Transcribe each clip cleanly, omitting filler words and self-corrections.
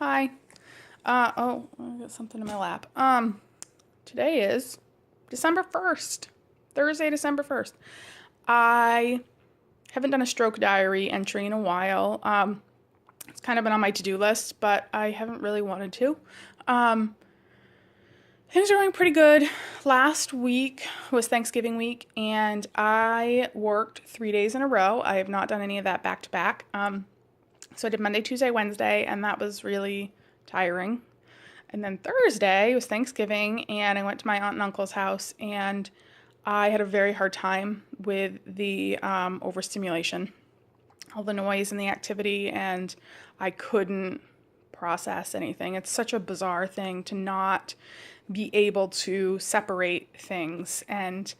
Hi. I got something in my lap. Today is December 1st. Thursday, December 1st. I haven't done a stroke diary entry in a while. It's kind of been on my to-do list, but I haven't really wanted to. Um, Things are going pretty good. Last week was Thanksgiving week, and I worked 3 days in a row. I have not done any of that back to back. So I did Monday, Tuesday, Wednesday, and that was really tiring. And then Thursday was Thanksgiving, and I went to my aunt and uncle's house, and I had a very hard time with the overstimulation, all the noise and the activity, and I couldn't process anything. It's such a bizarre thing to not be able to separate things, and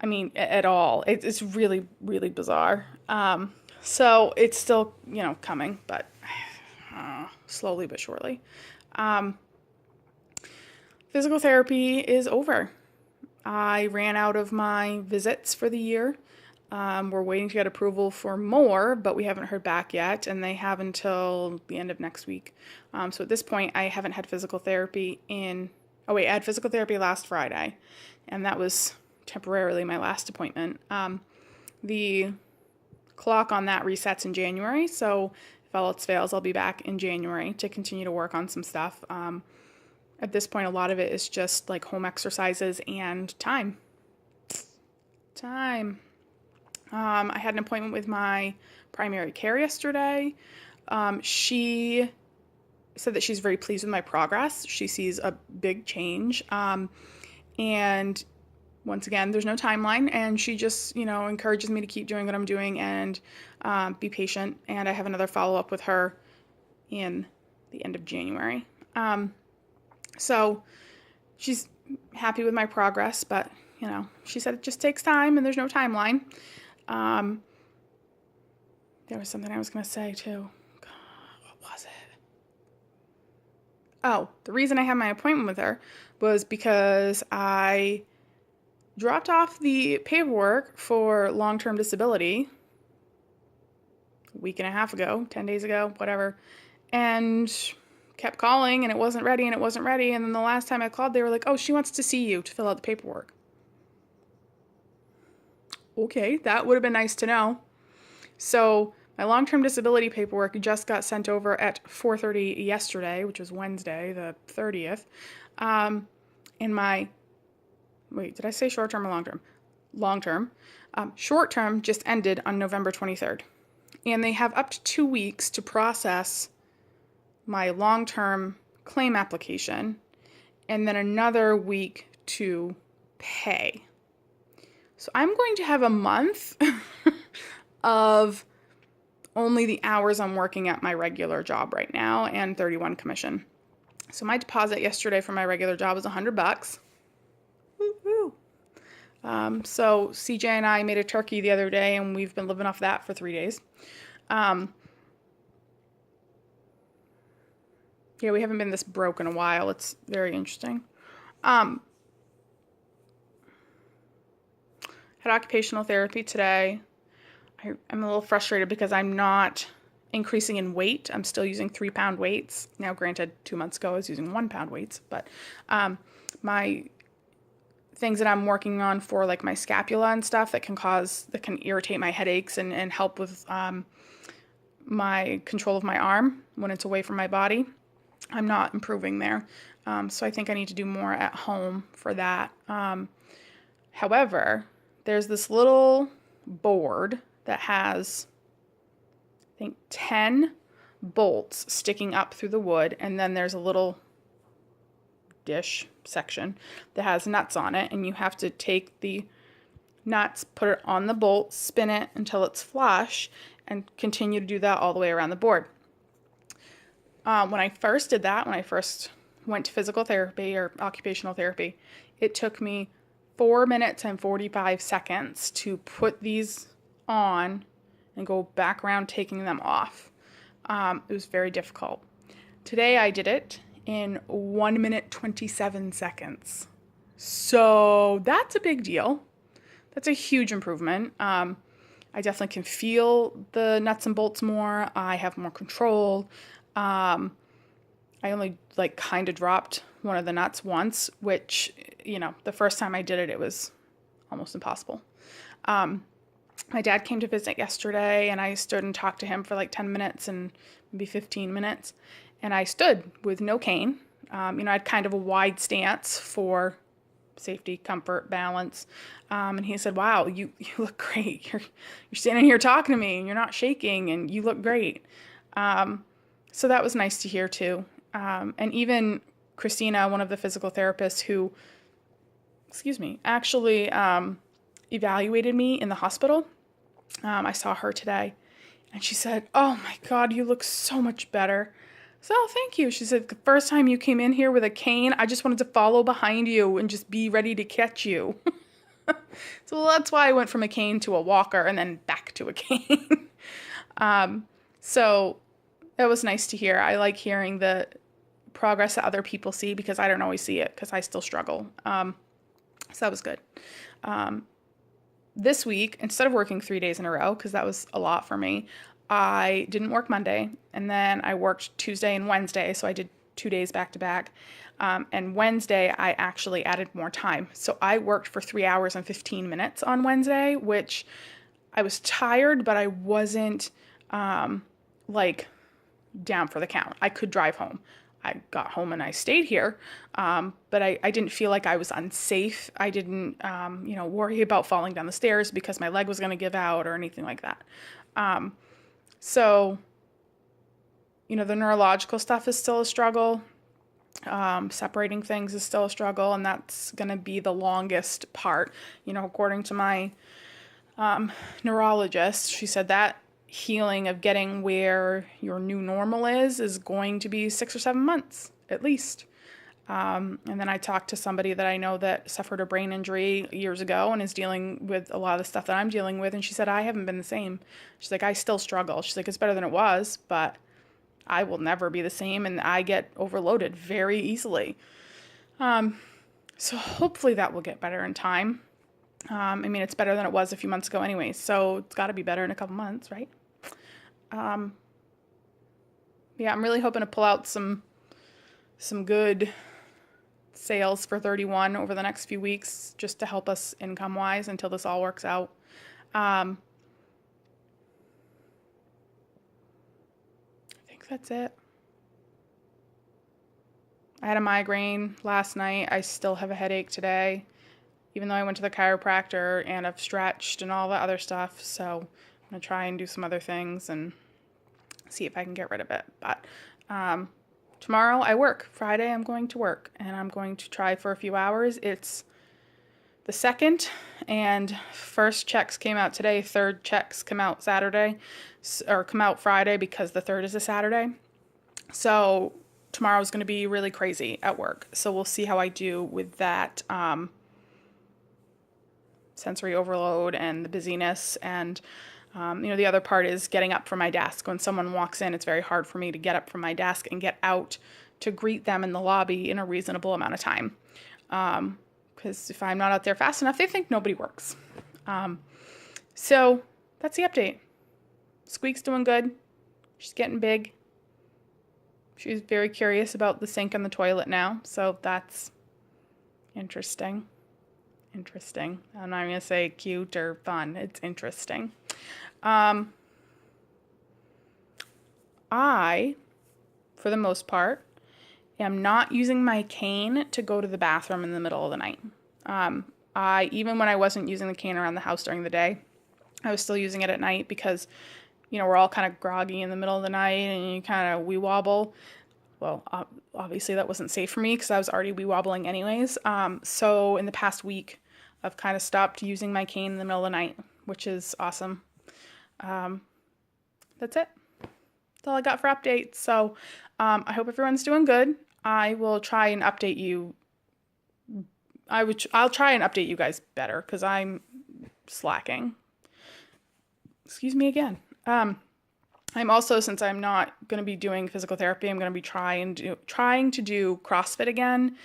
I mean, at all. It's really, really bizarre. So it's still, coming, but slowly but surely. Um, Physical therapy is over. I ran out of my visits for the year. We're waiting to get approval for more, but we haven't heard back yet, and they have until the end of next week. So at this point, I haven't had physical therapy in. Oh, wait, I had physical therapy last Friday, and that was temporarily my last appointment. The clock on that resets in January, so if all else fails, I'll be back in January to continue to work on some stuff. At this point, a lot of it is just like home exercises and time. I had an appointment with my primary care yesterday. She said that she's very pleased with my progress. She sees a big change. And once again, there's no timeline, and she just, encourages me to keep doing what I'm doing and be patient. And I have another follow-up with her in the end of January. So she's happy with my progress, but, she said it just takes time and there's no timeline. There was something I was going to say too. God, what was it? Oh, the reason I had my appointment with her was because I dropped off the paperwork for long-term disability a week and a half ago, 10 days ago, whatever, and kept calling, and it wasn't ready, and it wasn't ready. And then the last time I called, they were like, oh, she wants to see you to fill out the paperwork. Okay, that would have been nice to know. So my long-term disability paperwork just got sent over at 4:30 yesterday, which was Wednesday, the 30th. And wait, did I say short-term or long-term? Long-term. Short-term just ended on November 23rd. And they have up to 2 weeks to process my long-term claim application, and then another week to pay. So I'm going to have a month of only the hours I'm working at my regular job right now and 31 commission. So my deposit yesterday for my regular job was $100. Woo-hoo. So CJ and I made a turkey the other day, and we've been living off that for 3 days. Yeah, we haven't been this broke in a while. It's very interesting. Had occupational therapy today. I'm a little frustrated because I'm not increasing in weight. I'm still using 3-pound weights. Now, granted, 2 months ago I was using 1-pound weights, but my things that I'm working on for like my scapula and stuff that can irritate my headaches and help with my control of my arm when it's away from my body. I'm not improving there. So I think I need to do more at home for that. However, there's this little board that has, I think, 10 bolts sticking up through the wood, and then there's a little dish section that has nuts on it, and you have to take the nuts, put it on the bolt, spin it until it's flush, and continue to do that all the way around the board. When I first did that, when I first went to physical therapy or occupational therapy, it took me 4 minutes and 45 seconds to put these on and go back around taking them off. It was very difficult. Today I did it in 1 minute 27 seconds. So that's a big deal. That's a huge improvement. I definitely can feel the nuts and bolts more. I have more control. I only like kind of dropped one of the nuts once, which, the first time I did it, it was almost impossible. My dad came to visit yesterday, and I stood and talked to him for like 10 minutes and maybe 15 minutes. And I stood with no cane. I had kind of a wide stance for safety, comfort, balance. And he said, "Wow, you look great. You're standing here talking to me, and you're not shaking, and you look great." So that was nice to hear too. And even Christina, one of the physical therapists who, actually evaluated me in the hospital. I saw her today, and she said, "Oh my God, you look so much better." So, "Oh, thank you." She said, "The first time you came in here with a cane, I just wanted to follow behind you and just be ready to catch you." So that's why I went from a cane to a walker and then back to a cane. So that was nice to hear. I like hearing the progress that other people see because I don't always see it because I still struggle. So that was good. This week, instead of working 3 days in a row, because that was a lot for me, I didn't work Monday, and then I worked Tuesday and Wednesday, so I did 2 days back to back. And Wednesday, I actually added more time. So I worked for 3 hours and 15 minutes on Wednesday, which I was tired, but I wasn't like down for the count. I could drive home. I got home and I stayed here, but I didn't feel like I was unsafe. I didn't, worry about falling down the stairs because my leg was going to give out or anything like that. So, the neurological stuff is still a struggle. Separating things is still a struggle, and that's going to be the longest part. According to my neurologist, she said that healing of getting where your new normal is going to be 6 or 7 months at least. And then I talked to somebody that I know that suffered a brain injury years ago and is dealing with a lot of the stuff that I'm dealing with. And she said, I haven't been the same. She's like, I still struggle. She's like, it's better than it was, but I will never be the same. And I get overloaded very easily. So hopefully that will get better in time. It's better than it was a few months ago anyway. So it's got to be better in a couple months, right? I'm really hoping to pull out some good sales for 31 over the next few weeks just to help us income wise until this all works out. I think that's it. I had a migraine last night. I still have a headache today, even though I went to the chiropractor and I've stretched and all the other stuff. So I'm going to try and do some other things and see if I can get rid of it. But tomorrow I work. Friday I'm going to work, and I'm going to try for a few hours. It's the 2nd, and first checks came out today. Third checks come out Saturday, or come out Friday because the 3rd is a Saturday. So tomorrow's going to be really crazy at work. So we'll see how I do with that sensory overload and the busyness. And the other part is getting up from my desk. When someone walks in, it's very hard for me to get up from my desk and get out to greet them in the lobby in a reasonable amount of time. Because if I'm not out there fast enough, they think nobody works. So that's the update. Squeak's doing good. She's getting big. She's very curious about the sink and the toilet now. So that's interesting. I'm not going to say cute or fun. It's interesting. I, for the most part, am not using my cane to go to the bathroom in the middle of the night. Even when I wasn't using the cane around the house during the day, I was still using it at night because, we're all kind of groggy in the middle of the night and you kind of wee wobble. Well, obviously that wasn't safe for me because I was already wee wobbling anyways. So in the past week, I've kind of stopped using my cane in the middle of the night, which is awesome. That's it. That's all I got for updates. So I hope everyone's doing good. I will try and update you. I'll try and update you guys better because I'm slacking. Excuse me again. I'm also, since I'm not going to be doing physical therapy, I'm going to be trying to do CrossFit again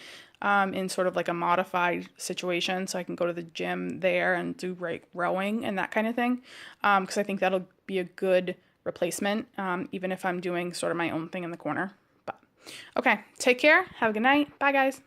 in sort of like a modified situation, so I can go to the gym there and do rowing and that kind of thing, because I think that'll be a good replacement, even if I'm doing sort of my own thing in the corner. But Okay, take care. Have a good night. Bye, guys.